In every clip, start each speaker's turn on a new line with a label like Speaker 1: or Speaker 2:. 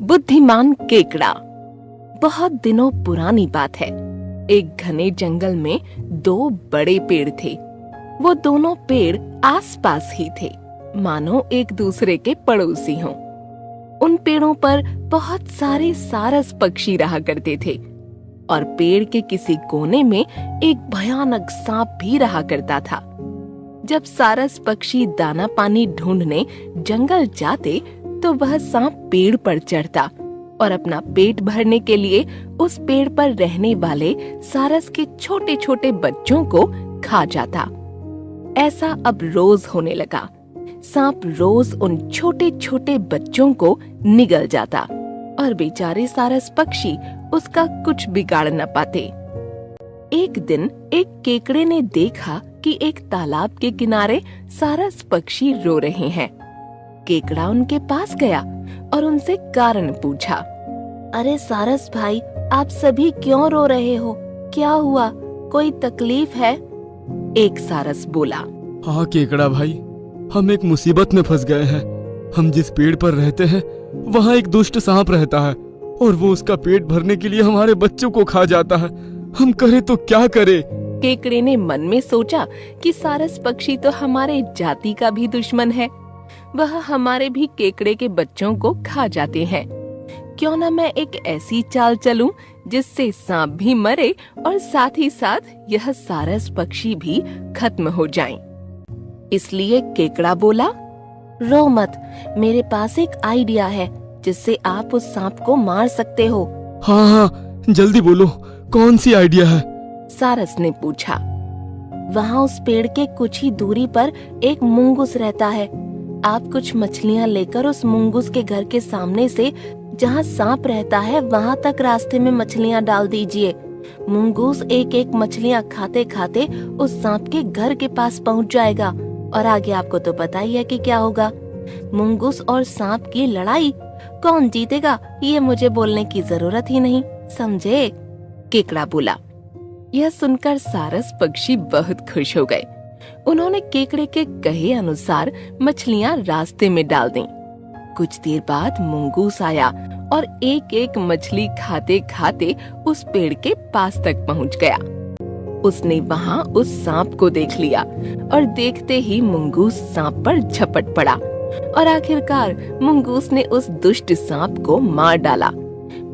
Speaker 1: बुद्धिमान केकड़ा। बहुत दिनों पुरानी बात है। एक घने जंगल में दो बड़े पेड़ थे। वो दोनों पेड़ आसपास ही थे, मानो एक दूसरे के पड़ोसी हों। उन पेड़ों पर बहुत सारे सारस पक्षी रहा करते थे और पेड़ के किसी कोने में एक भयानक सांप भी रहा करता था। जब सारस पक्षी दाना पानी ढूंढने जंगल जाते तो वह सांप पेड़ पर चढ़ता और अपना पेट भरने के लिए उस पेड़ पर रहने वाले सारस के छोटे छोटे बच्चों को खा जाता। ऐसा अब रोज होने लगा। सांप रोज उन छोटे छोटे बच्चों को निगल जाता और बेचारे सारस पक्षी उसका कुछ बिगाड़ न पाते। एक दिन एक केकड़े ने देखा कि एक तालाब के किनारे सारस पक्षी रो रहे हैं। केकड़ा उनके पास गया और उनसे कारण पूछा। अरे सारस भाई, आप सभी क्यों रो रहे हो? क्या हुआ? कोई तकलीफ है? एक सारस बोला।
Speaker 2: हाँ केकड़ा भाई, हम एक मुसीबत में फंस गए हैं। हम जिस पेड़ पर रहते हैं वहाँ एक दुष्ट सांप रहता है और वो उसका पेट भरने के लिए हमारे बच्चों को खा जाता है। हम करे तो क्या करे?
Speaker 1: केकड़े ने मन में सोचा कि सारस पक्षी तो हमारे जाति का भी दुश्मन है। वह हमारे भी केकड़े के बच्चों को खा जाते हैं। क्यों न मैं एक ऐसी चाल चलूं जिससे सांप भी मरे और साथ ही साथ यह सारस पक्षी भी खत्म हो जाएं। इसलिए केकड़ा बोला, रो मत, मेरे पास एक आइडिया है जिससे आप उस सांप को मार सकते हो।
Speaker 2: हाँ हाँ, जल्दी बोलो, कौन सी आइडिया है?
Speaker 1: सारस ने पूछा। वहाँ उस पेड़ के कुछ ही दूरी पर एक मुंगूस रहता है। आप कुछ मछलियाँ लेकर उस मुंगूस के घर के सामने से जहाँ सांप रहता है वहाँ तक रास्ते में मछलियाँ डाल दीजिए। मुंगूस एक एक मछलियाँ खाते खाते उस सांप के घर के पास पहुँच जाएगा और आगे आपको तो पता ही है कि क्या होगा। मुंगूस और सांप की लड़ाई, कौन जीतेगा ये मुझे बोलने की जरूरत ही नहीं, समझे? केकड़ा बोला। यह सुनकर सारस पक्षी बहुत खुश हो गए। उन्होंने केकड़े के कहे अनुसार मछलियाँ रास्ते में डाल दी। कुछ देर बाद मुंगूस आया और एक एक मछली खाते खाते उस पेड़ के पास तक पहुँच गया। उसने वहाँ उस सांप को देख लिया और देखते ही मुंगूस सांप पर झपट पड़ा और आखिरकार मुंगूस ने उस दुष्ट सांप को मार डाला।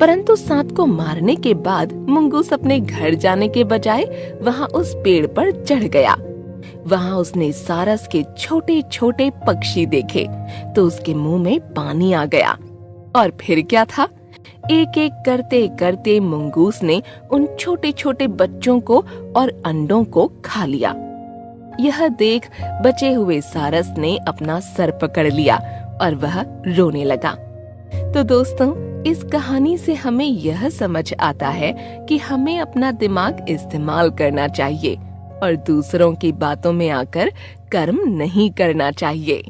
Speaker 1: परंतु सांप को मारने के बाद मुंगूस अपने घर जाने के बजाय वहाँ उस पेड़ पर चढ़ गया। वहाँ उसने सारस के छोटे छोटे पक्षी देखे तो उसके मुंह में पानी आ गया। और फिर क्या था, एक एक करते करते मुंगूस ने उन छोटे छोटे बच्चों को और अंडों को खा लिया। यह देख बचे हुए सारस ने अपना सर पकड़ लिया और वह रोने लगा। तो दोस्तों, इस कहानी से हमें यह समझ आता है कि हमें अपना दिमाग इस्तेमाल करना चाहिए और दूसरों की बातों में आकर कर्म नहीं करना चाहिए।